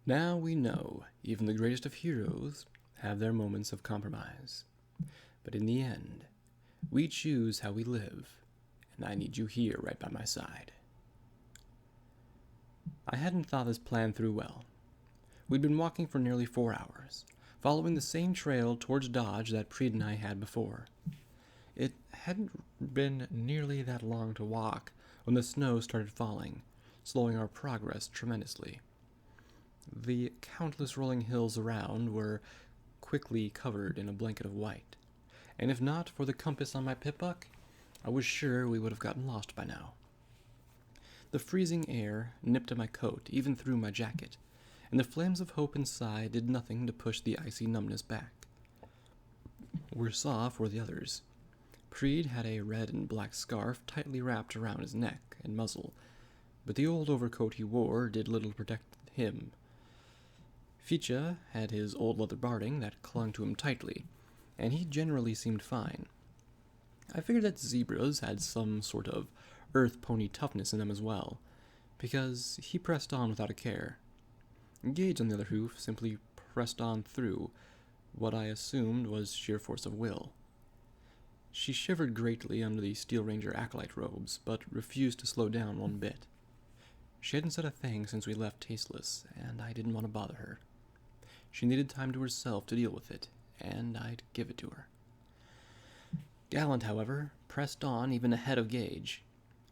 Now we know even the greatest of heroes have their moments of compromise. But in the end, we choose how we live, and I need you here right by my side. I hadn't thought this plan through well. We'd been walking for nearly 4 hours, following the same trail towards Dodge that Preet and I had before. It hadn't been nearly that long to walk when the snow started falling, slowing our progress tremendously. The countless rolling hills around were quickly covered in a blanket of white, and if not for the compass on my pip-buck, I was sure we would have gotten lost by now. The freezing air nipped at my coat, even through my jacket, and the flames of hope inside did nothing to push the icy numbness back. Worse off were the others. Preed had a red and black scarf tightly wrapped around his neck and muzzle, but the old overcoat he wore did little to protect him. Ficha had his old leather barding that clung to him tightly, and he generally seemed fine. I figured that zebras had some sort of earth pony toughness in them as well, because he pressed on without a care. Gage, on the other hoof, simply pressed on through what I assumed was sheer force of will. She shivered greatly under the Steel Ranger acolyte robes, but refused to slow down one bit. She hadn't said a thing since we left Tasteless, and I didn't want to bother her. She needed time to herself to deal with it, and I'd give it to her. Gallant, however, pressed on even ahead of Gage.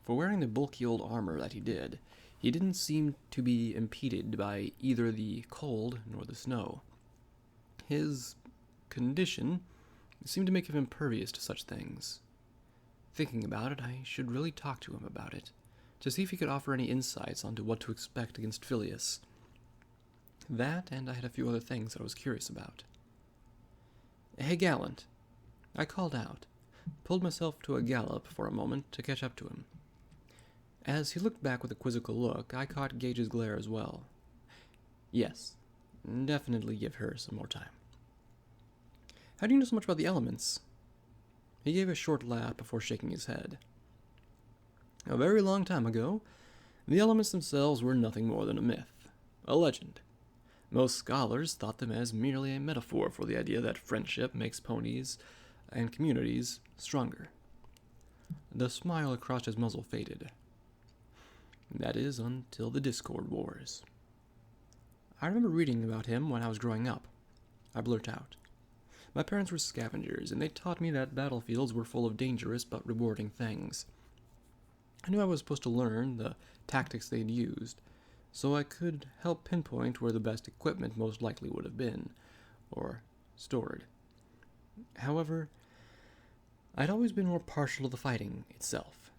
For wearing the bulky old armor that he didn't seem to be impeded by either the cold nor the snow. His condition seemed to make him impervious to such things. Thinking about it, I should really talk to him about it, to see if he could offer any insights onto what to expect against Phileas. That, and I had a few other things that I was curious about. "Hey, Gallant," I called out, pulled myself to a gallop for a moment to catch up to him. As he looked back with a quizzical look, I caught Gage's glare as well. Yes, definitely give her some more time. "How do you know so much about the elements?" He gave a short laugh before shaking his head. "A very long time ago, the elements themselves were nothing more than a myth, a legend. Most scholars thought them as merely a metaphor for the idea that friendship makes ponies and communities stronger." The smile across his muzzle faded. "That is, until the Discord Wars. I remember reading about him when I was growing up," I blurt out. "My parents were scavengers, and they taught me that battlefields were full of dangerous but rewarding things. I knew I was supposed to learn the tactics they'd used, so I could help pinpoint where the best equipment most likely would have been, or stored. However, I'd always been more partial to the fighting itself.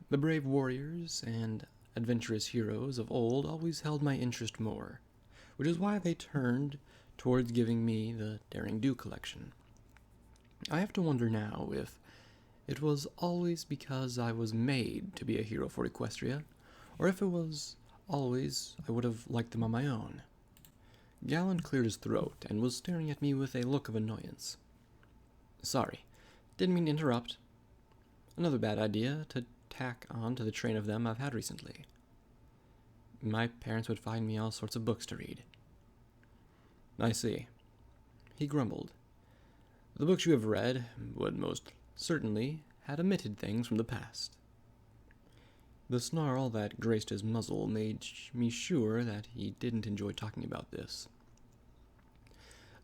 The brave warriors and adventurous heroes of old always held my interest more, which is why they turned towards giving me the Daring Do collection. I have to wonder now if it was always because I was made to be a hero for Equestria, or if it was always I would have liked them on my own." Gallant cleared his throat and was staring at me with a look of annoyance. "Sorry, didn't mean to interrupt. Another bad idea to tack on to the train of them I've had recently. My parents would find me all sorts of books to read." "I see," he grumbled. "The books you have read would most certainly have omitted things from the past." The snarl that graced his muzzle made me sure that he didn't enjoy talking about this.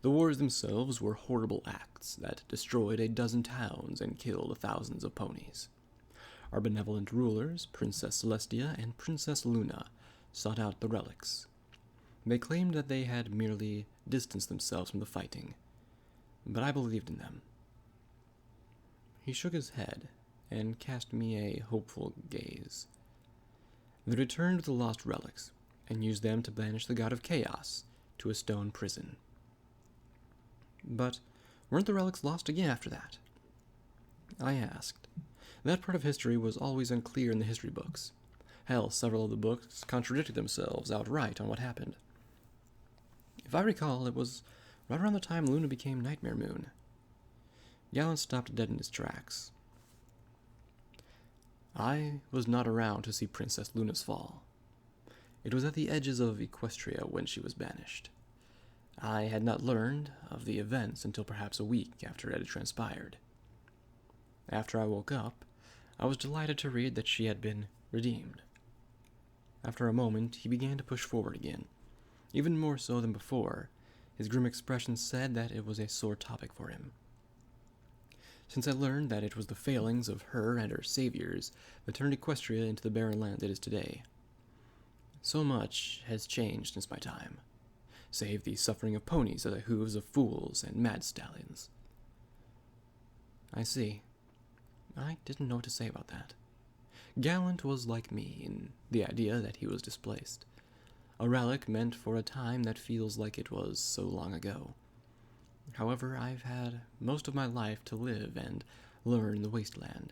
The wars themselves were horrible acts that destroyed a dozen towns and killed thousands of ponies. Our benevolent rulers, Princess Celestia and Princess Luna, sought out the relics. They claimed that they had merely distanced themselves from the fighting, but I believed in them. He shook his head and cast me a hopeful gaze. "They returned with the lost relics and used them to banish the god of chaos to a stone prison." "But weren't the relics lost again after that?" I asked. That part of history was always unclear in the history books. Hell, several of the books contradicted themselves outright on what happened. If I recall, it was right around the time Luna became Nightmare Moon. Gallant stopped dead in his tracks. "I was not around to see Princess Luna's fall. It was at the edges of Equestria when she was banished. I had not learned of the events until perhaps a week after it had transpired. After I woke up, I was delighted to read that she had been redeemed. After a moment, he began to push forward again. Even more so than before, his grim expression said that it was a sore topic for him. Since I learned that it was the failings of her and her saviors that turned Equestria into the barren land it is today. So much has changed since my time, save the suffering of ponies at the hooves of fools and mad stallions. I see. I didn't know what to say about that. Gallant was like me in the idea that he was displaced. A relic meant for a time that feels like it was so long ago. However, I've had most of my life to live and learn the wasteland.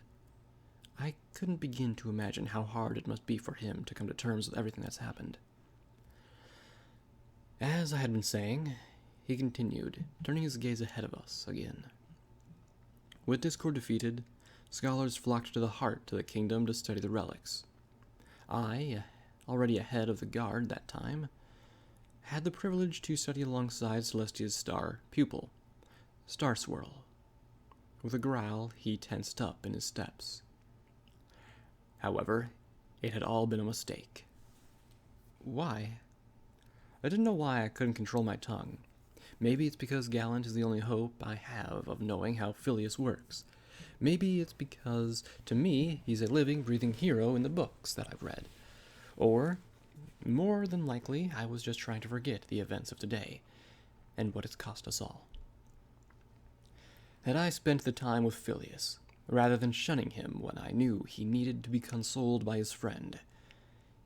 I couldn't begin to imagine how hard it must be for him to come to terms with everything that's happened. As I had been saying, he continued, turning his gaze ahead of us again. With Discord defeated, scholars flocked to the heart of the kingdom to study the relics. I, already ahead of the guard that time, had the privilege to study alongside Celestia's star pupil, Star Swirl. With a growl, he tensed up in his steps. However, it had all been a mistake. Why? I didn't know why I couldn't control my tongue. Maybe it's because Gallant is the only hope I have of knowing how Phileas works. Maybe it's because, to me, he's a living, breathing hero in the books that I've read. Or, more than likely, I was just trying to forget the events of today, and what it's cost us all. Had I spent the time with Phileas, rather than shunning him when I knew he needed to be consoled by his friend?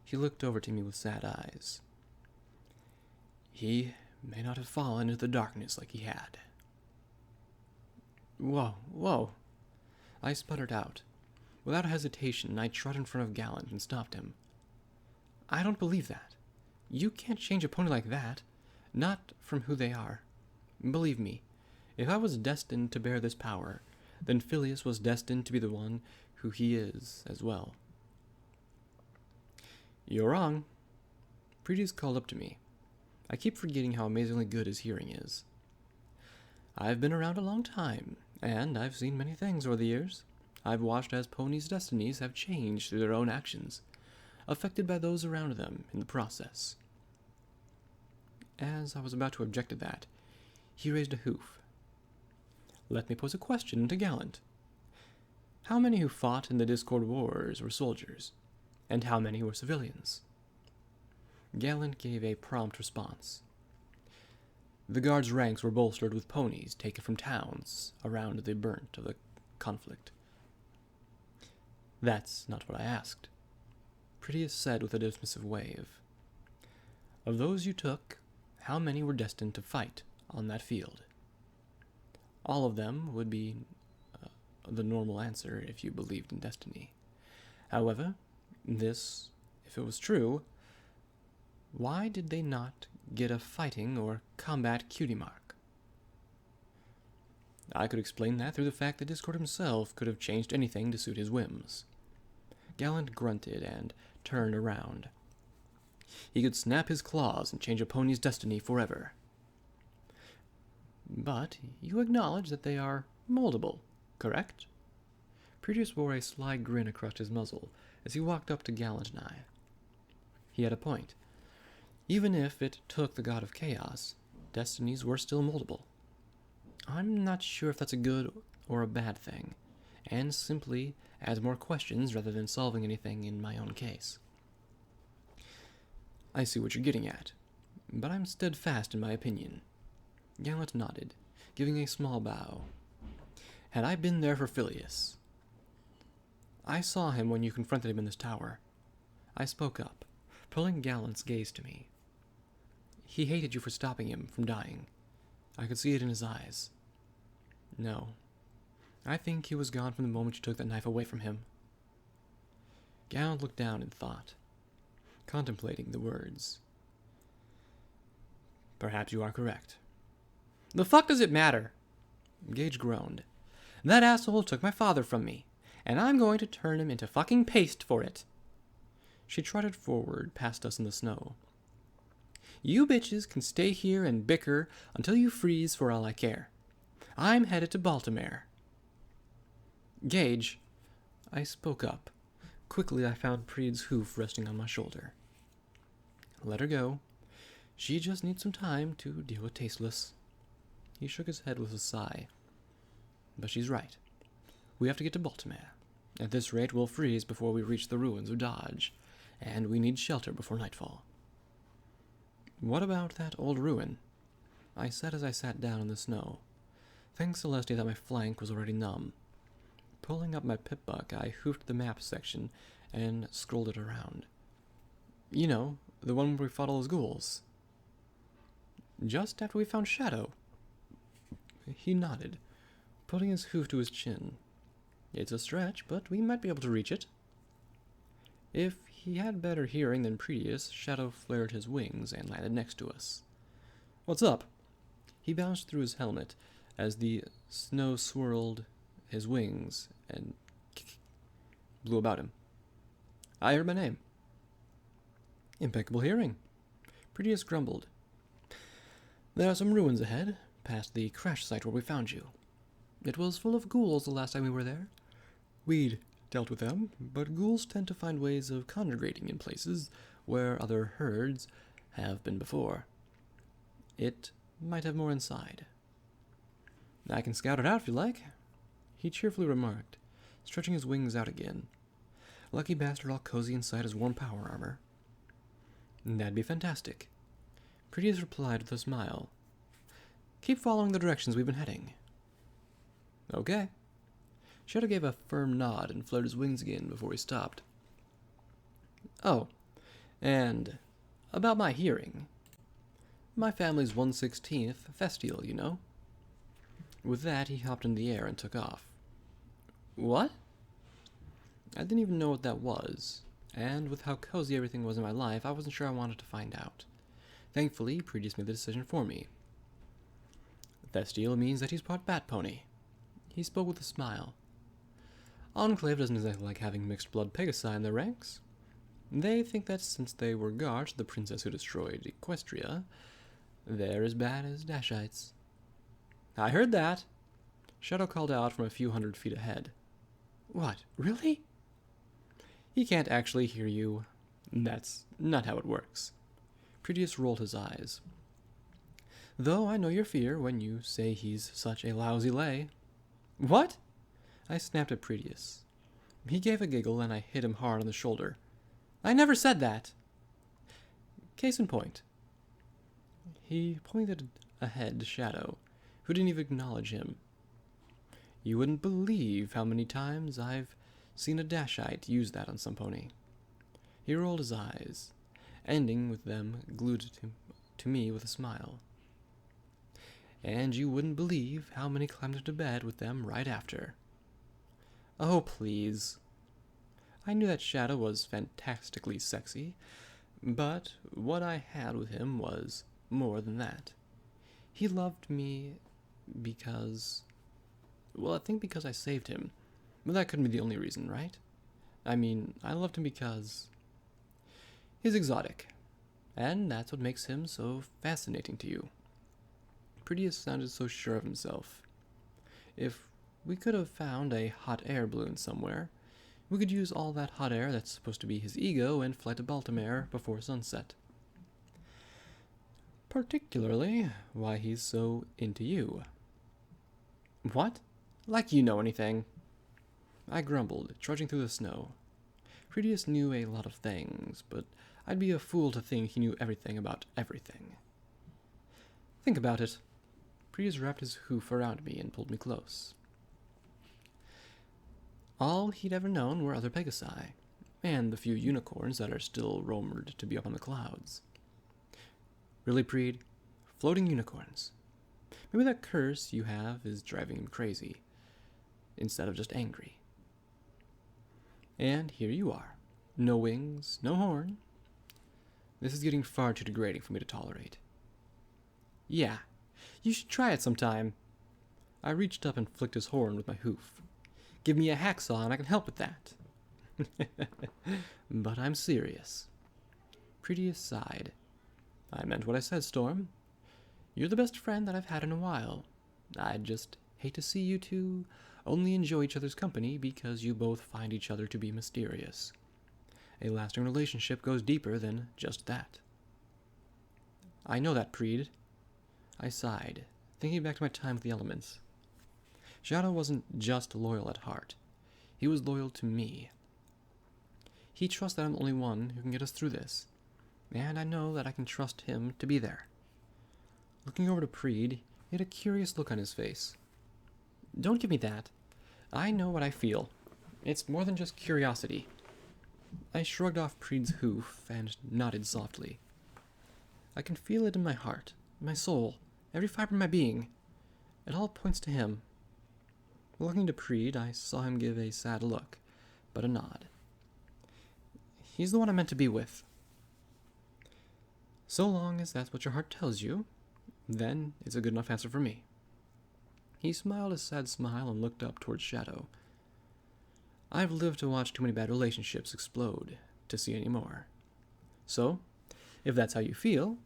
He looked over to me with sad eyes. He may not have fallen into the darkness like he had. Whoa. I sputtered out. Without hesitation, I trotted in front of Gallant and stopped him. I don't believe that. You can't change a pony like that. Not from who they are. Believe me, if I was destined to bear this power, then Phileas was destined to be the one who he is as well. You're wrong. Preeti's called up to me. I keep forgetting how amazingly good his hearing is. I've been around a long time, and I've seen many things over the years. I've watched as ponies' destinies have changed through their own actions, affected by those around them in the process. As I was about to object to that, he raised a hoof. Let me pose a question to Gallant. How many who fought in the Discord Wars were soldiers, and how many were civilians? Gallant gave a prompt response. The guards' ranks were bolstered with ponies taken from towns around the burnt of the conflict. That's not what I asked. Preetius said with a dismissive wave. Of those you took, how many were destined to fight on that field? All of them would be the normal answer if you believed in destiny. However, this, if it was true, why did they not get a fighting or combat cutie mark? I could explain that through the fact that Discord himself could have changed anything to suit his whims. Gallant grunted and turned around. He could snap his claws and change a pony's destiny forever. But you acknowledge that they are moldable, correct? Preetius wore a sly grin across his muzzle as he walked up to Gallant and I. He had a point. Even if it took the god of chaos, destinies were still moldable. I'm not sure if that's a good or a bad thing, and simply adds more questions rather than solving anything in my own case. I see what you're getting at, but I'm steadfast in my opinion. Gallant nodded, giving a small bow. Had I been there for Phileas? I saw him when you confronted him in this tower. I spoke up, pulling Gallant's gaze to me. He hated you for stopping him from dying. I could see it in his eyes. No. I think he was gone from the moment you took that knife away from him. Gallant looked down in thought, contemplating the words. Perhaps you are correct. The fuck does it matter? Gage groaned. That asshole took my father from me, and I'm going to turn him into fucking paste for it. She trotted forward past us in the snow. You bitches can stay here and bicker until you freeze for all I care. I'm headed to Baltimore. Gage, I spoke up. Quickly I found Preed's hoof resting on my shoulder. Let her go. She just needs some time to deal with Tasteless. He shook his head with a sigh. But she's right. We have to get to Baltimore. At this rate, we'll freeze before we reach the ruins of Dodge, and we need shelter before nightfall. What about that old ruin? I said as I sat down in the snow. Thanks Celeste that my flank was already numb. Pulling up my pip-buck, I hoofed the map section and scrolled it around. You know, the one where we fought all those ghouls. Just after we found Shadow. He nodded, putting his hoof to his chin. It's a stretch, but we might be able to reach it. If he had better hearing than Previous, Shadow flared his wings and landed next to us. What's up? He bounced through his helmet as the snow swirled his wings and blew about him. I heard my name. Impeccable hearing. Previous grumbled. There are some ruins ahead, past the crash site where we found you. It was full of ghouls the last time we were there. We'd dealt with them, but ghouls tend to find ways of congregating in places where other herds have been before. It might have more inside. I can scout it out if you like, he cheerfully remarked, stretching his wings out again. Lucky bastard all cozy inside his warm power armor. That'd be fantastic. Prettiest replied with a smile. Keep following the directions we've been heading. Okay. Shadow gave a firm nod and flared his wings again before he stopped. Oh, and about my hearing. My family's 1/16th Festial, you know. With that, he hopped in the air and took off. What? I didn't even know what that was, and with how cozy everything was in my life, I wasn't sure I wanted to find out. Thankfully, Previous made the decision for me. Festial means that he's part Bat Pony. He spoke with a smile. Enclave doesn't exactly like having mixed-blood Pegasi in their ranks. They think that since they were guards to the princess who destroyed Equestria, they're as bad as Dashites. I heard that. Shadow called out from a few hundred feet ahead. What, really? He can't actually hear you. That's not how it works. Previous rolled his eyes. Though I know your fear when you say he's such a lousy lay. What? I snapped at Previous. He gave a giggle and I hit him hard on the shoulder. I never said that. Case in point. He pointed ahead to Shadow, who didn't even acknowledge him. You wouldn't believe how many times I've seen a Dashite use that on some pony. He rolled his eyes, ending with them glued to me with a smile. And you wouldn't believe how many climbed into bed with them right after. Oh, please. I knew that Shadow was fantastically sexy, but what I had with him was more than that. He loved me because... well, I think because I saved him. But that couldn't be the only reason, right? I mean, I loved him because... he's exotic. And that's what makes him so fascinating to you. Prettiest sounded so sure of himself. If we could have found a hot air balloon somewhere, we could use all that hot air that's supposed to be his ego and fly to Baltimore before sunset. Particularly why he's so into you. What? Like you know anything. I grumbled, trudging through the snow. Prettiest knew a lot of things, but I'd be a fool to think he knew everything about everything. Think about it. Prettiest wrapped his hoof around me and pulled me close. All he'd ever known were other Pegasi, and the few unicorns that are still rumored to be up on the clouds. Really, Preed? Floating unicorns. Maybe that curse you have is driving him crazy, instead of just angry. And here you are. No wings, no horn. This is getting far too degrading for me to tolerate. Yeah, you should try it sometime. I reached up and flicked his horn with my hoof. Give me a hacksaw and I can help with that. But I'm serious. Prettiest sighed. I meant what I said, Storm. You're the best friend that I've had in a while. I'd just hate to see you two only enjoy each other's company because you both find each other to be mysterious. A lasting relationship goes deeper than just that. I know that, Preed. I sighed, thinking back to my time with the elements. Shadow wasn't just loyal at heart. He was loyal to me. He trusts that I'm the only one who can get us through this, and I know that I can trust him to be there. Looking over to Preed, he had a curious look on his face. Don't give me that. I know what I feel. It's more than just curiosity. I shrugged off Preed's hoof and nodded softly. I can feel it in my heart, my soul, every fiber of my being. It all points to him. Looking to Preed, I saw him give a sad look, but a nod. He's the one I'm meant to be with. So long as that's what your heart tells you, then it's a good enough answer for me. He smiled a sad smile and looked up towards Shadow. I've lived to watch too many bad relationships explode to see any more. So, if that's how you feel,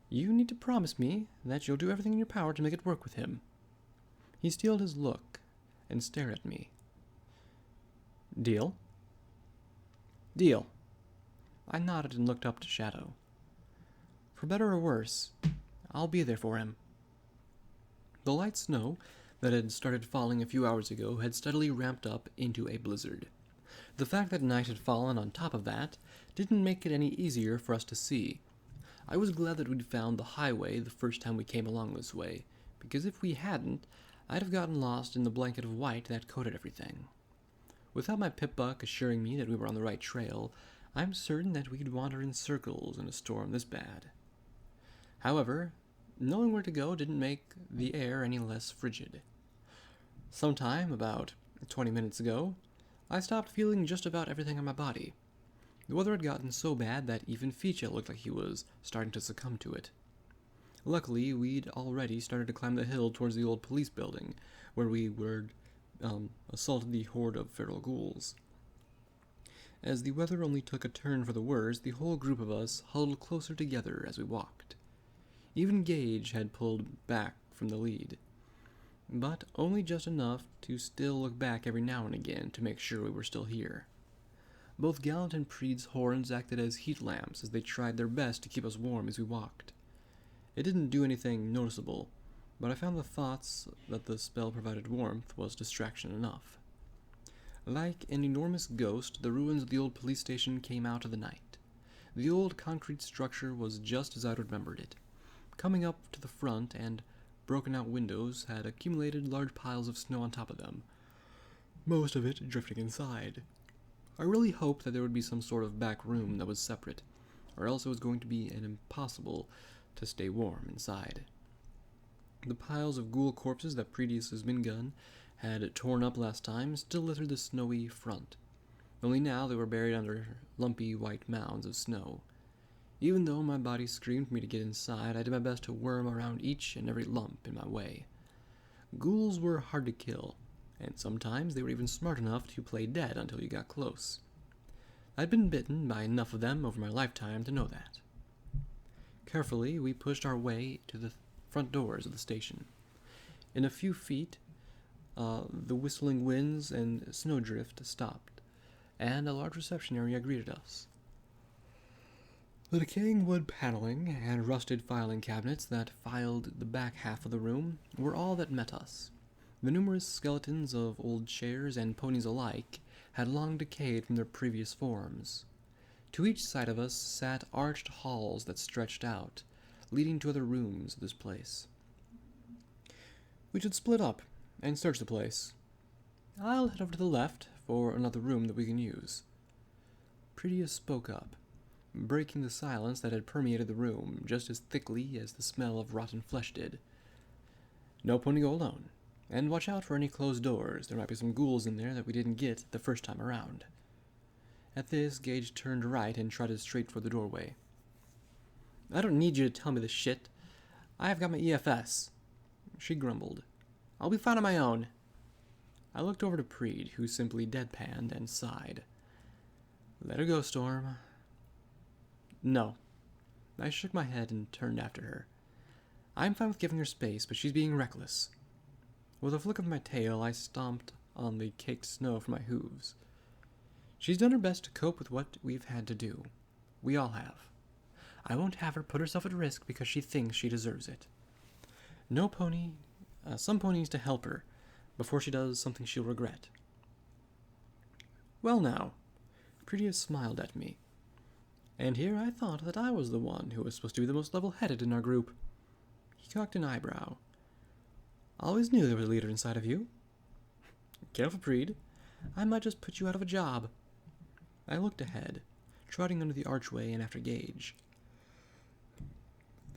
you need to promise me that you'll do everything in your power to make it work with him. He steeled his look and stared at me. Deal? Deal. I nodded and looked up to Shadow. For better or worse, I'll be there for him. The light snow that had started falling a few hours ago had steadily ramped up into a blizzard. The fact that night had fallen on top of that didn't make it any easier for us to see. I was glad that we'd found the highway the first time we came along this way, because if we hadn't, I'd have gotten lost in the blanket of white that coated everything. Without my Pip-Buck assuring me that we were on the right trail, I'm certain that we'd wander in circles in a storm this bad. However, knowing where to go didn't make the air any less frigid. Sometime, about 20 minutes ago, I stopped feeling just about everything on my body. The weather had gotten so bad that even Ficha looked like he was starting to succumb to it. Luckily, we'd already started to climb the hill towards the old police building, where we were assaulted the horde of feral ghouls. As the weather only took a turn for the worse, the whole group of us huddled closer together as we walked. Even Gage had pulled back from the lead, but only just enough to still look back every now and again to make sure we were still here. Both Gallant and Preed's horns acted as heat lamps as they tried their best to keep us warm as we walked. It didn't do anything noticeable, but I found the thoughts that the spell provided warmth was distraction enough. Like an enormous ghost, the ruins of the old police station came out of the night. The old concrete structure was just as I'd remembered it. Coming up to the front and broken-out windows had accumulated large piles of snow on top of them, most of it drifting inside. I really hoped that there would be some sort of back room that was separate, or else it was going to be impossible to stay warm inside. The piles of ghoul corpses that Predius's minigun had torn up last time still littered the snowy front, only now they were buried under lumpy white mounds of snow. Even though my body screamed for me to get inside, I did my best to worm around each and every lump in my way. Ghouls were hard to kill, and sometimes they were even smart enough to play dead until you got close. I'd been bitten by enough of them over my lifetime to know that. Carefully, we pushed our way to the front doors of the station. In a few feet, the whistling winds and snowdrift stopped, and a large reception area greeted us. The decaying wood paneling and rusted filing cabinets that filed the back half of the room were all that met us. The numerous skeletons of old chairs and ponies alike had long decayed from their previous forms. To each side of us sat arched halls that stretched out, leading to other rooms of this place. We should split up and search the place. I'll head over to the left for another room that we can use. Pretius spoke up, breaking the silence that had permeated the room just as thickly as the smell of rotten flesh did. No point to go alone, and watch out for any closed doors. There might be some ghouls in there that we didn't get the first time around. At this, Gage turned right and trotted straight for the doorway. I don't need you to tell me this shit. I have got my EFS. She grumbled. I'll be fine on my own. I looked over to Preed, who simply deadpanned and sighed. Let her go, Storm. No. I shook my head and turned after her. I'm fine with giving her space, but she's being reckless. With a flick of my tail, I stomped on the caked snow from my hooves. She's done her best to cope with what we've had to do. We all have. I won't have her put herself at risk because she thinks she deserves it. No pony, some pony needs to help her before she does something she'll regret. Well now, Prettius smiled at me. And here I thought that I was the one who was supposed to be the most level-headed in our group. He cocked an eyebrow. Always knew there was a leader inside of you. Careful, Preed. I might just put you out of a job. I looked ahead, trotting under the archway and after Gage.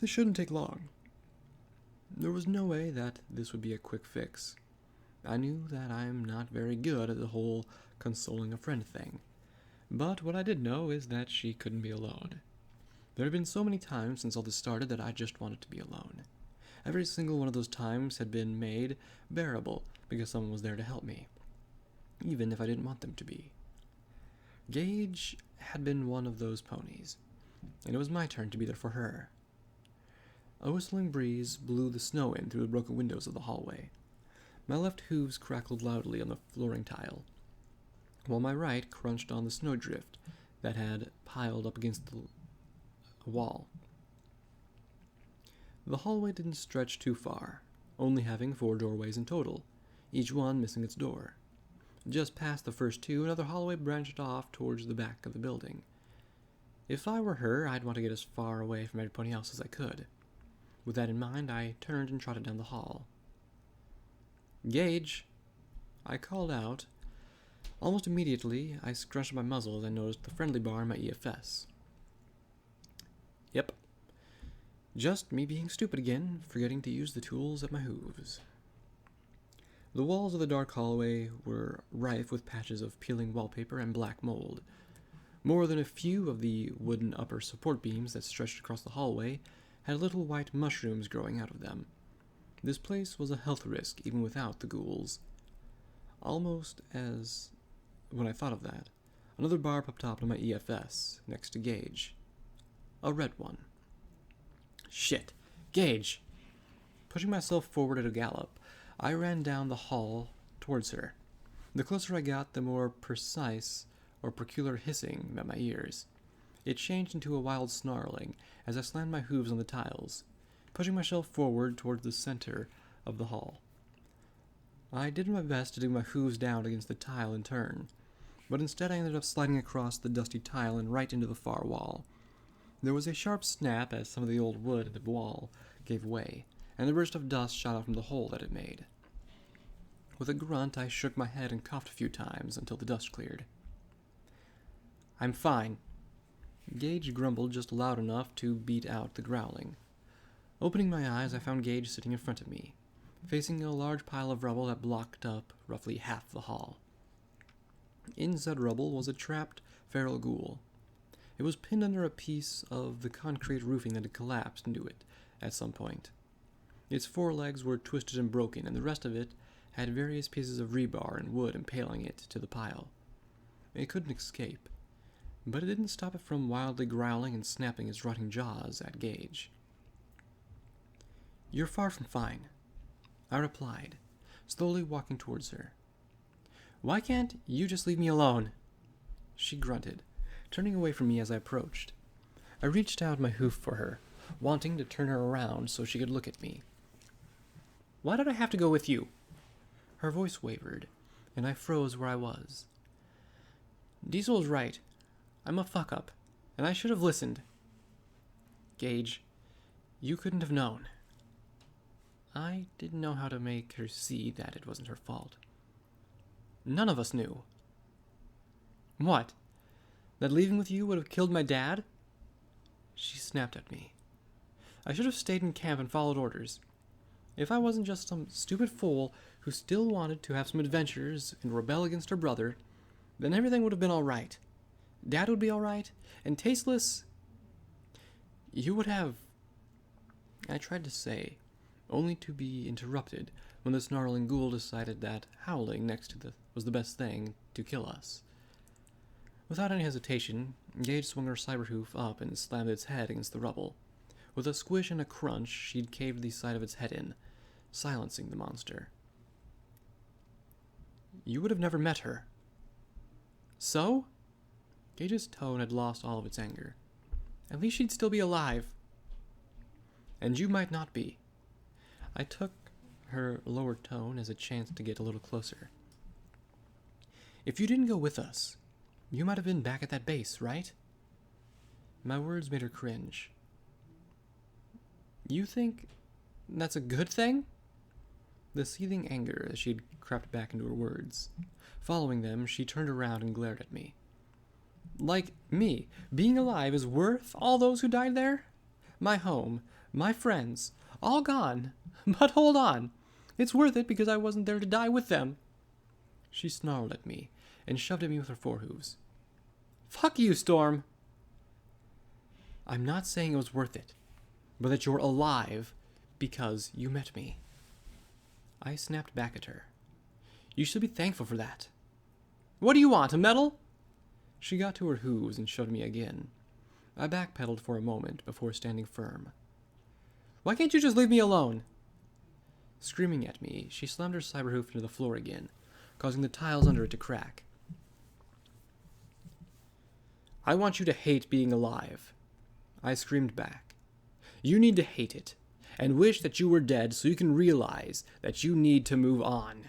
This shouldn't take long. There was no way that this would be a quick fix. I knew that I'm not very good at the whole consoling a friend thing. But what I did know is that she couldn't be alone. There had been so many times since all this started that I just wanted to be alone. Every single one of those times had been made bearable because someone was there to help me, even if I didn't want them to be. Gage had been one of those ponies, and it was my turn to be there for her. A whistling breeze blew the snow in through the broken windows of the hallway. My left hooves crackled loudly on the flooring tile, while my right crunched on the snowdrift that had piled up against the wall. The hallway didn't stretch too far, only having 4 doorways in total, each one missing its door. Just past the first 2, another hallway branched off towards the back of the building. If I were her, I'd want to get as far away from everybody else as I could. With that in mind, I turned and trotted down the hall. Gage! I called out. Almost immediately, I scrunched my muzzle as I noticed the friendly bar on my EFS. Yep. Just me being stupid again, forgetting to use the tools at my hooves. The walls of the dark hallway were rife with patches of peeling wallpaper and black mold. More than a few of the wooden upper support beams that stretched across the hallway had little white mushrooms growing out of them. This place was a health risk even without the ghouls. Almost as, when I thought of that, another bar popped up on my EFS, next to Gage. A red one. Shit! Gage! Pushing myself forward at a gallop, I ran down the hall towards her. The closer I got, the more precise or peculiar hissing met my ears. It changed into a wild snarling as I slammed my hooves on the tiles, pushing myself forward towards the center of the hall. I did my best to dig my hooves down against the tile in turn, but instead I ended up sliding across the dusty tile and right into the far wall. There was a sharp snap as some of the old wood in the wall gave way, and a burst of dust shot out from the hole that it made. With a grunt, I shook my head and coughed a few times until the dust cleared. I'm fine. Gage grumbled just loud enough to beat out the growling. Opening my eyes, I found Gage sitting in front of me, facing a large pile of rubble that blocked up roughly half the hall. In said rubble was a trapped feral ghoul. It was pinned under a piece of the concrete roofing that had collapsed into it at some point. Its forelegs were twisted and broken, and the rest of it had various pieces of rebar and wood impaling it to the pile. It couldn't escape, but it didn't stop it from wildly growling and snapping its rotting jaws at Gage. You're far from fine, I replied, slowly walking towards her. Why can't you just leave me alone? She grunted, turning away from me as I approached. I reached out my hoof for her, wanting to turn her around so she could look at me. Why did I have to go with you? Her voice wavered, and I froze where I was. Diesel's right. I'm a fuck-up, and I should have listened. Gage, you couldn't have known. I didn't know how to make her see that it wasn't her fault. None of us knew. What? That leaving with you would have killed my dad? She snapped at me. I should have stayed in camp and followed orders. If I wasn't just some stupid fool who still wanted to have some adventures and rebel against her brother, then everything would have been all right. Dad would be all right, and Tasteless, you would have... I tried to say, only to be interrupted when the snarling ghoul decided that howling next to was the best thing to kill us. Without any hesitation, Gage swung her cyberhoof up and slammed its head against the rubble. With a squish and a crunch, she'd caved the side of its head in, silencing the monster. You would have never met her. So? Gage's tone had lost all of its anger. At least she'd still be alive. And you might not be. I took her lowered tone as a chance to get a little closer. If you didn't go with us, you might have been back at that base, right? My words made her cringe. You think that's a good thing? The seething anger as she'd crept back into her words. Following them, she turned around and glared at me. Like me, being alive is worth all those who died there? My home, my friends, all gone. But hold on. It's worth it because I wasn't there to die with them. She snarled at me and shoved at me with her forehooves. Fuck you, Storm. I'm not saying it was worth it, but that you're alive because you met me. I snapped back at her. You should be thankful for that. What do you want, a medal? She got to her hooves and shoved me again. I backpedaled for a moment before standing firm. Why can't you just leave me alone? Screaming at me, she slammed her cyberhoof into the floor again, causing the tiles under it to crack. I want you to hate being alive. I screamed back. You need to hate it, and wish that you were dead so you can realize that you need to move on.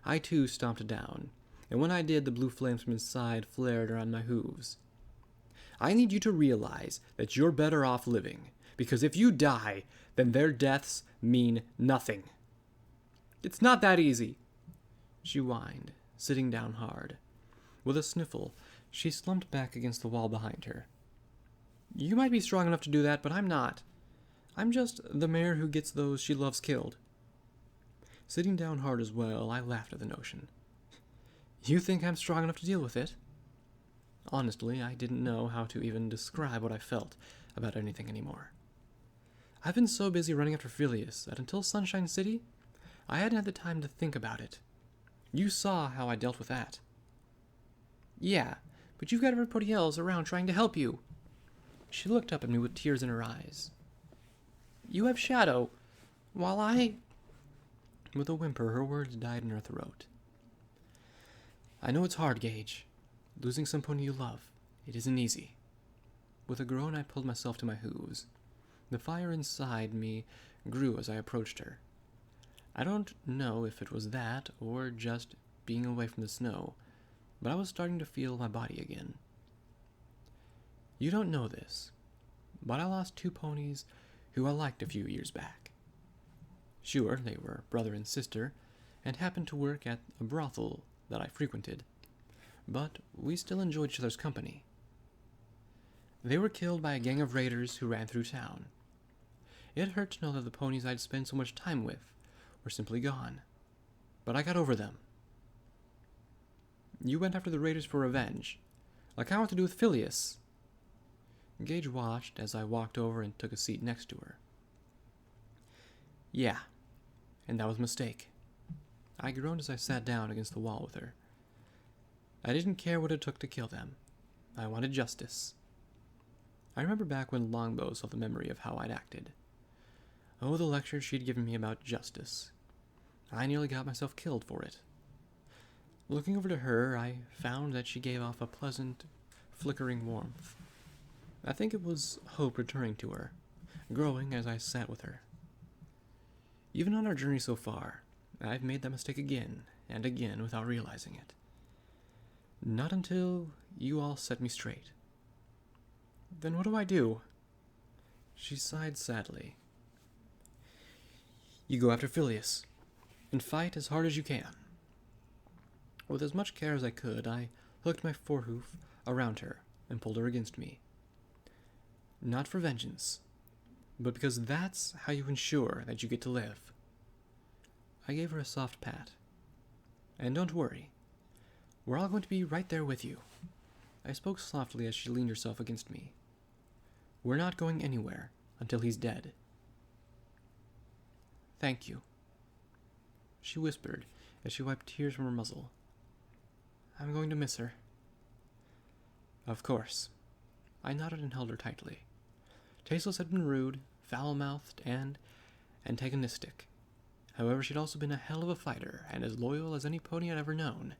I too stomped down, and when I did, the blue flames from inside flared around my hooves. I need you to realize that you're better off living, because if you die, then their deaths mean nothing. It's not that easy. She whined, sitting down hard. With a sniffle, she slumped back against the wall behind her. You might be strong enough to do that, but I'm not. I'm just the mayor who gets those she loves killed. Sitting down hard as well, I laughed at the notion. You think I'm strong enough to deal with it? Honestly, I didn't know how to even describe what I felt about anything anymore. I've been so busy running after Phileas that until Sunshine City, I hadn't had the time to think about it. You saw how I dealt with that. Yeah, but you've got everybody else around trying to help you. She looked up at me with tears in her eyes. You have Shadow, while I... With a whimper, her words died in her throat. I know it's hard, Gage. Losing someone you love. It isn't easy. With a groan, I pulled myself to my hooves. The fire inside me grew as I approached her. I don't know if it was that or just being away from the snow, but I was starting to feel my body again. You don't know this, but I lost 2 ponies who I liked a few years back. Sure, they were brother and sister, and happened to work at a brothel that I frequented, but we still enjoyed each other's company. They were killed by a gang of raiders who ran through town. It hurt to know that the ponies I'd spent so much time with were simply gone, but I got over them. You went after the raiders for revenge, like I want to do with Phileas. Gage watched as I walked over and took a seat next to her. Yeah, and that was a mistake. I groaned as I sat down against the wall with her. I didn't care what it took to kill them. I wanted justice. I remember back when Longbow saw the memory of how I'd acted. Oh, the lecture she'd given me about justice. I nearly got myself killed for it. Looking over to her, I found that she gave off a pleasant, flickering warmth. I think it was hope returning to her, growing as I sat with her. Even on our journey so far, I've made that mistake again and again without realizing it. Not until you all set me straight. Then what do I do? She sighed sadly. You go after Phileas, and fight as hard as you can. With as much care as I could, I hooked my forehoof around her and pulled her against me. Not for vengeance, but because that's how you ensure that you get to live. I gave her a soft pat. And don't worry, we're all going to be right there with you. I spoke softly as she leaned herself against me. We're not going anywhere until he's dead. Thank you, she whispered as she wiped tears from her muzzle. I'm going to miss her. Of course. I nodded and held her tightly. Tasteless had been rude, foul-mouthed, and antagonistic. However, she'd also been a hell of a fighter, and as loyal as any pony I'd ever known,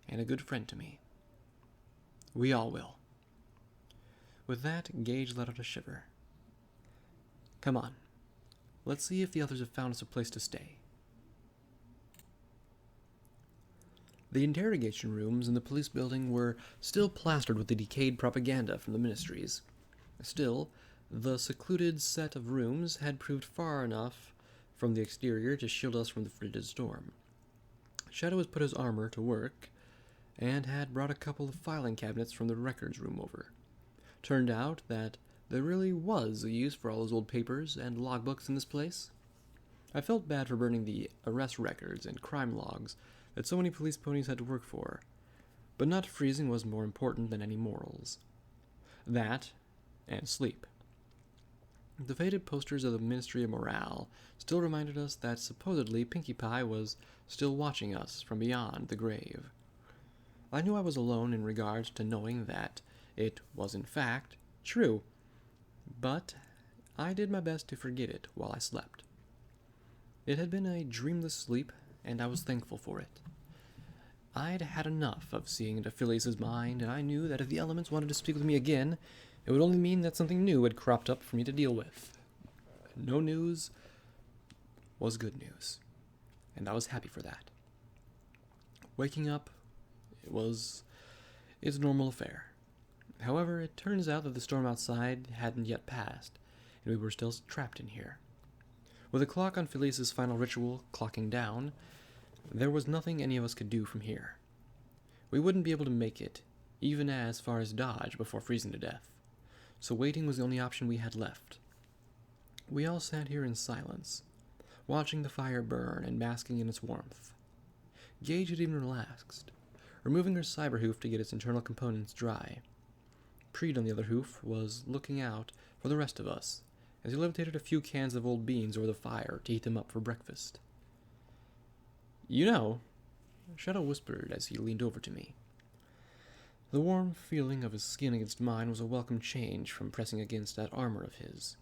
and a good friend to me. We all will. With that, Gage let out a shiver. Come on. Let's see if the others have found us a place to stay. The interrogation rooms in the police building were still plastered with the decayed propaganda from the ministries. Still, the secluded set of rooms had proved far enough from the exterior to shield us from the frigid storm. Shadow had put his armor to work, and had brought a couple of filing cabinets from the records room over. Turned out that there really was a use for all those old papers and logbooks in this place. I felt bad for burning the arrest records and crime logs that so many police ponies had to work for, but not freezing was more important than any morals. That, and sleep. The faded posters of the Ministry of Morale still reminded us that supposedly Pinkie Pie was still watching us from beyond the grave. I knew I was alone in regards to knowing that it was in fact true, but I did my best to forget it while I slept. It had been a dreamless sleep, and I was thankful for it. I'd had enough of seeing into Phileas's mind, and I knew that if the elements wanted to speak with me again, it would only mean that something new had cropped up for me to deal with. No news was good news, and I was happy for that. Waking up was its normal affair. However, it turns out that the storm outside hadn't yet passed, and we were still trapped in here. With the clock on Phileas's final ritual clocking down, there was nothing any of us could do from here. We wouldn't be able to make it, even as far as Dodge, before freezing to death, so waiting was the only option we had left. We all sat here in silence, watching the fire burn and basking in its warmth. Gage had even relaxed, removing her cyber hoof to get its internal components dry. Preed, on the other hoof, was looking out for the rest of us, as he levitated a few cans of old beans over the fire to heat them up for breakfast. You know, Shadow whispered as he leaned over to me. The warm feeling of his skin against mine was a welcome change from pressing against that armor of his.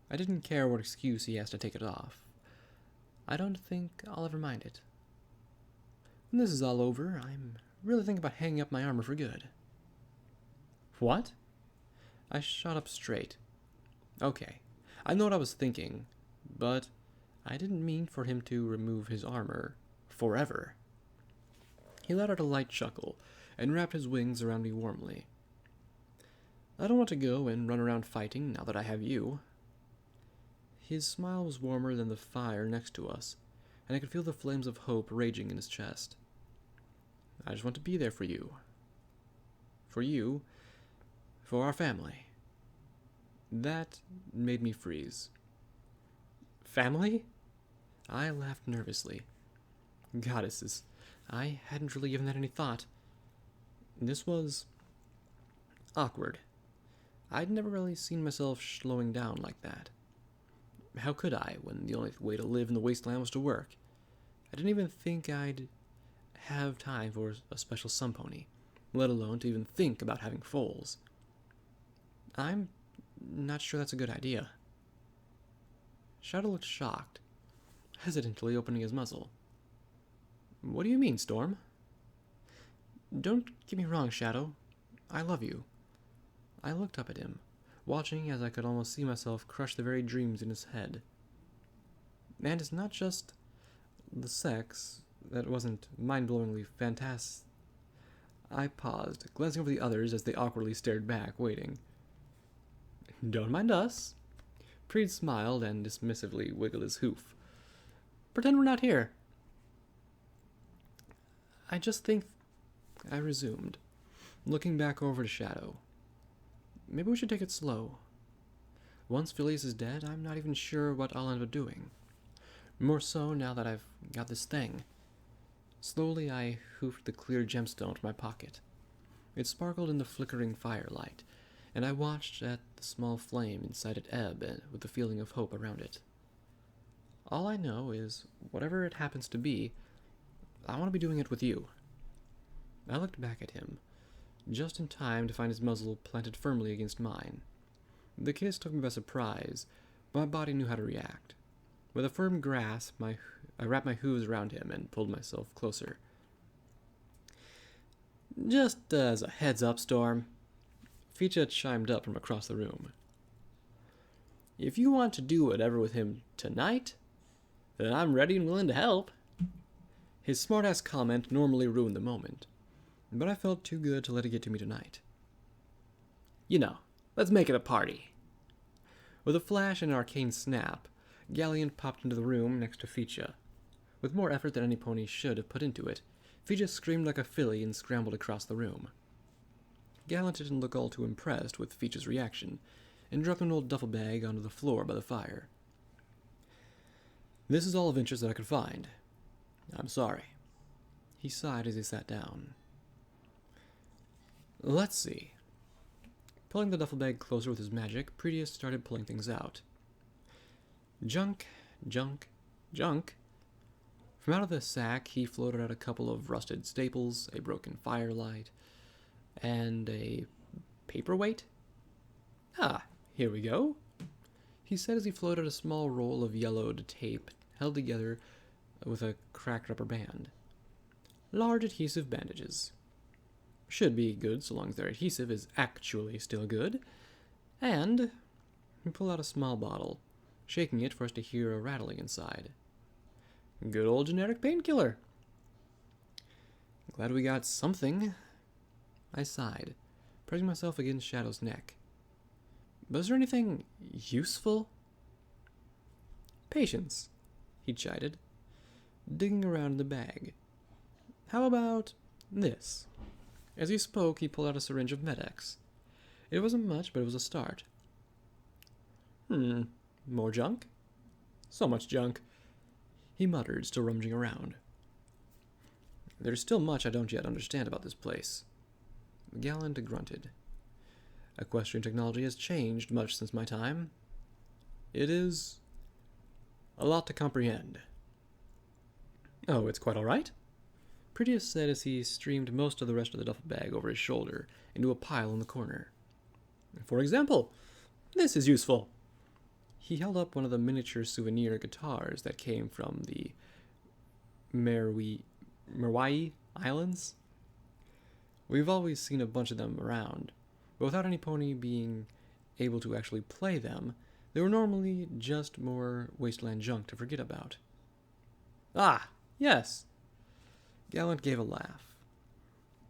I didn't care what excuse he has to take it off. I don't think I'll ever mind it. When this is all over, I'm really thinking about hanging up my armor for good. What? I shot up straight. Okay, I know what I was thinking, but I didn't mean for him to remove his armor forever. He let out a light chuckle and wrapped his wings around me warmly. I don't want to go and run around fighting now that I have you. His smile was warmer than the fire next to us, and I could feel the flames of hope raging in his chest. I just want to be there for you. For you. For our family. That made me freeze. Family? I laughed nervously. Goddesses, I hadn't really given that any thought. This was awkward. I'd never really seen myself slowing down like that. How could I, when the only way to live in the wasteland was to work? I didn't even think I'd have time for a special sun pony, let alone to even think about having foals. I'm not sure that's a good idea. Shadow looked shocked, hesitantly opening his muzzle. What do you mean, Storm? Don't get me wrong, Shadow. I love you. I looked up at him, watching as I could almost see myself crush the very dreams in his head. And it's not just the sex that wasn't mind-blowingly fantastic. I paused, glancing over the others as they awkwardly stared back, waiting. Don't mind us. Preed smiled and dismissively wiggled his hoof. Pretend we're not here. I just think, I resumed, looking back over to Shadow. Maybe we should take it slow. Once Phileas is dead, I'm not even sure what I'll end up doing. More so now that I've got this thing. Slowly I hoofed the clear gemstone to my pocket. It sparkled in the flickering firelight, and I watched at the small flame inside it ebb with the feeling of hope around it. All I know is, whatever it happens to be, I want to be doing it with you. I looked back at him, just in time to find his muzzle planted firmly against mine. The kiss took me by surprise, but my body knew how to react. With a firm grasp, I wrapped my hooves around him and pulled myself closer. "Just as a heads up, Storm," Ficha chimed up from across the room. "If you want to do whatever with him tonight, then I'm ready and willing to help." His smartass comment normally ruined the moment, but I felt too good to let it get to me tonight. "You know, let's make it a party." With a flash and an arcane snap, Galleon popped into the room next to Ficha. With more effort than any pony should have put into it, Ficha screamed like a filly and scrambled across the room. Gallant didn't look all too impressed with Ficha's reaction, and dropped an old duffel bag onto the floor by the fire. "This is all of interest that I could find. I'm sorry." He sighed as he sat down. "Let's see." Pulling the duffel bag closer with his magic, Pretius started pulling things out. Junk, junk, junk. From out of the sack, he floated out a couple of rusted staples, a broken firelight, and a paperweight. "Ah, here we go," he said as he floated a small roll of yellowed tape held together with a cracked rubber band. "Large adhesive bandages. Should be good so long as their adhesive is actually still good. And," he pulled out a small bottle, shaking it for us to hear a rattling inside. "Good old generic painkiller." "Glad we got something," I sighed, pressing myself against Shadow's neck. "But is there anything useful?" "Patience," he chided, digging around in the bag. "How about this?" As he spoke, he pulled out a syringe of Med-X. It wasn't much, but it was a start. More junk?" "So much junk," he muttered, still rummaging around. "There's still much I don't yet understand about this place." Gallant grunted. "Equestrian technology has changed much since my time. It is a lot to comprehend." "Oh, it's quite all right," Pretius said as he streamed most of the rest of the duffel bag over his shoulder into a pile in the corner. "For example, this is useful." He held up one of the miniature souvenir guitars that came from the Merwai Islands. We've always seen a bunch of them around, but without any pony being able to actually play them, they were normally just more wasteland junk to forget about. "Ah, yes." Gallant gave a laugh.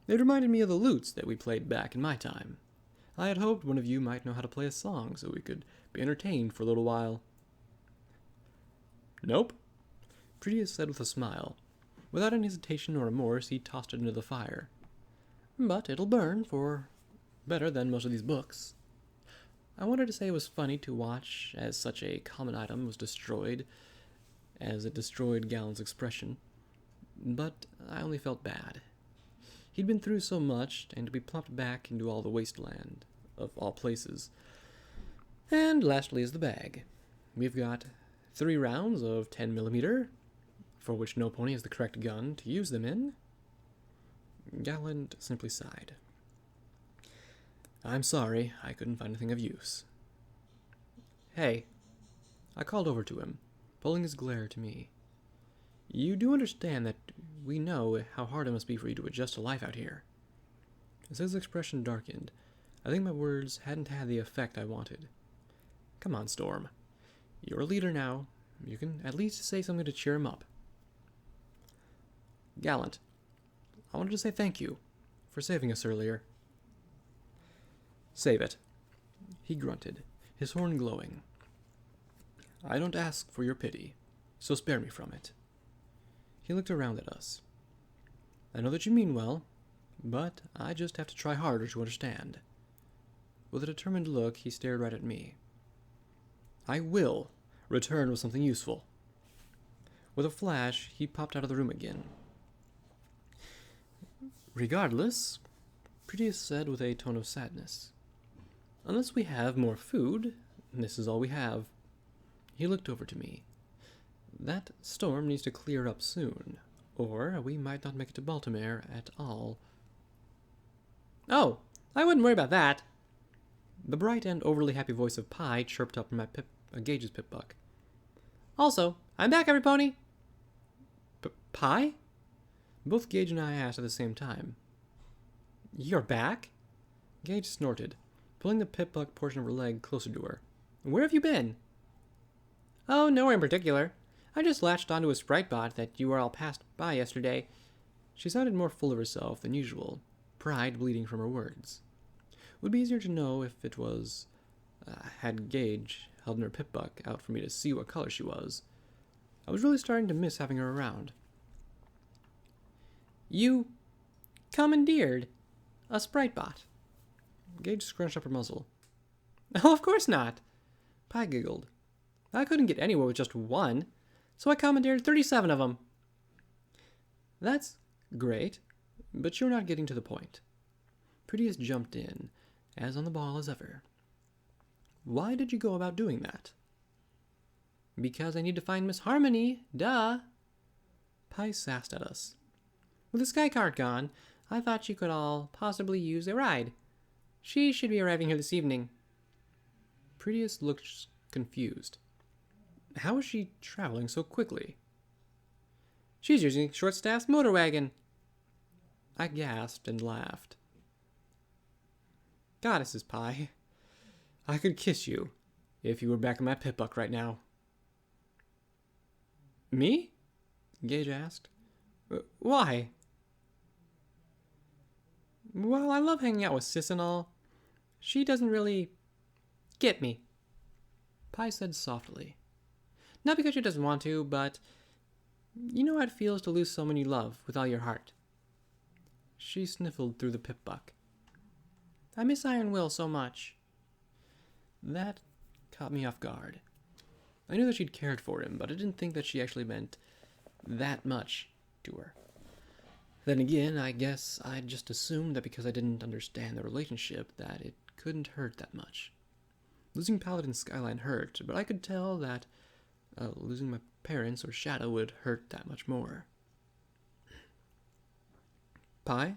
"It reminded me of the lutes that we played back in my time. I had hoped one of you might know how to play a song so we could be entertained for a little while." "Nope," Pretius said with a smile. Without any hesitation or remorse, he tossed it into the fire. "But it'll burn for better than most of these books." I wanted to say it was funny to watch as such a common item was destroyed, as it destroyed Gallant's expression, but I only felt bad. He'd been through so much, and to be plumped back into all the wasteland, of all places. And lastly is the bag. We've got 3 rounds of 10mm, for which no pony has the correct gun to use them in. Gallant simply sighed. "I'm sorry, I couldn't find anything of use." "Hey," I called over to him, pulling his glare to me. "You do understand that we know how hard it must be for you to adjust to life out here." As his expression darkened, I think my words hadn't had the effect I wanted. "Come on, Storm. You're a leader now. You can at least say something to cheer him up." "Gallant, I wanted to say thank you for saving us earlier." "Save it," he grunted, his horn glowing. "I don't ask for your pity, so spare me from it." He looked around at us. "I know that you mean well, but I just have to try harder to understand." With a determined look, he stared right at me. "I will return with something useful." With a flash, he popped out of the room again. "Regardless," Pretius said with a tone of sadness, "unless we have more food, this is all we have." He looked over to me. "That storm needs to clear up soon, or we might not make it to Baltimore at all." Oh, I wouldn't worry about that. The bright and overly happy voice of Pi chirped up from Gage's pip-buck. Also, I'm back, every pony. Pi? Both Gage and I asked at the same time. You're back? Gage snorted, pulling the pip-buck portion of her leg closer to her. Where have you been? Oh, nowhere in particular. I just latched onto a sprite bot that you all passed by yesterday. She sounded more full of herself than usual, pride bleeding from her words. It would be easier to know if it was, had Gage held in her pip-buck out for me to see what color she was. I was really starting to miss having her around. You commandeered a sprite bot. Gage scrunched up her muzzle. Oh, of course not. Pi giggled. I couldn't get anywhere with just one, so I commandeered 37 of them. That's great, but you're not getting to the point. Prettiest jumped in, as on the ball as ever. Why did you go about doing that? Because I need to find Miss Harmony, duh. Pi sassed at us. With the sky cart gone, I thought you could all possibly use a ride. She should be arriving here this evening. Prettiest looked confused. How is she traveling so quickly? She's using Short Staff's motor wagon. I gasped and laughed. Goddesses, Pi. I could kiss you if you were back in my pip-buck right now. Me? Gage asked. Why? Well, I love hanging out with Sis and all. She doesn't really get me. Pi said softly. Not because she doesn't want to, but you know how it feels to lose someone you love with all your heart. She sniffled through the pip-buck. I miss Iron Will so much. That caught me off guard. I knew that she'd cared for him, but I didn't think that she actually meant that much to her. Then again, I guess I'd just assumed that because I didn't understand the relationship, that it couldn't hurt that much. Losing Paladin Skyline hurt, but I could tell that losing my parents or Shadow would hurt that much more. Pi,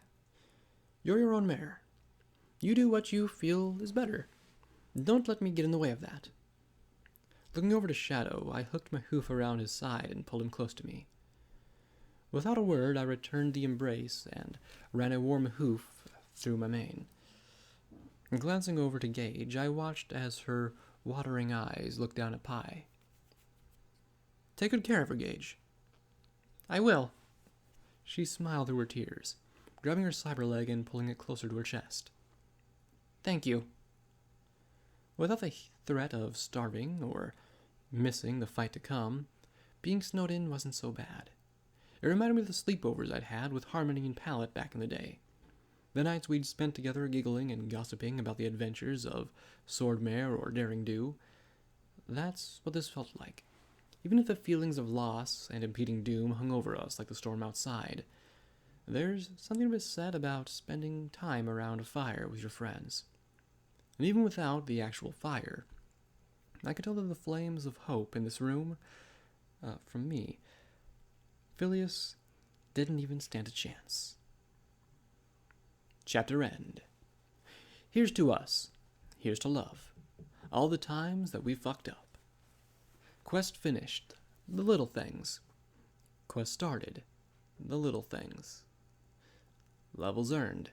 you're your own mare. You do what you feel is better. Don't let me get in the way of that. Looking over to Shadow, I hooked my hoof around his side and pulled him close to me. Without a word, I returned the embrace and ran a warm hoof through my mane. Glancing over to Gage, I watched as her watering eyes looked down at Pi. Take good care of her, Gage. I will. She smiled through her tears, grabbing her cyber leg and pulling it closer to her chest. Thank you. Without the threat of starving or missing the fight to come, being snowed in wasn't so bad. It reminded me of the sleepovers I'd had with Harmony and Pallet back in the day. The nights we'd spent together giggling and gossiping about the adventures of Swordmare or Daring Do. That's what this felt like. Even if the feelings of loss and impending doom hung over us like the storm outside, there's something to be said about spending time around a fire with your friends. And even without the actual fire, I could tell that the flames of hope in this room, from me, Phileas didn't even stand a chance. Chapter end. Here's to us. Here's to love. All the times that we fucked up. Quest finished. The little things. Quest started. The little things. Levels earned.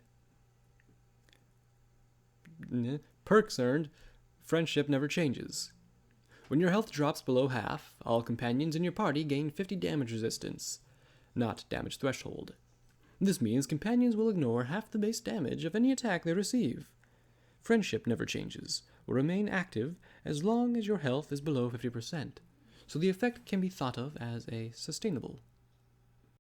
Perks earned. Friendship never changes. When your health drops below half, all companions in your party gain 50 damage resistance, not damage threshold. This means companions will ignore half the base damage of any attack they receive. Friendship never changes, will remain active as long as your health is below 50%, so the effect can be thought of as a sustainable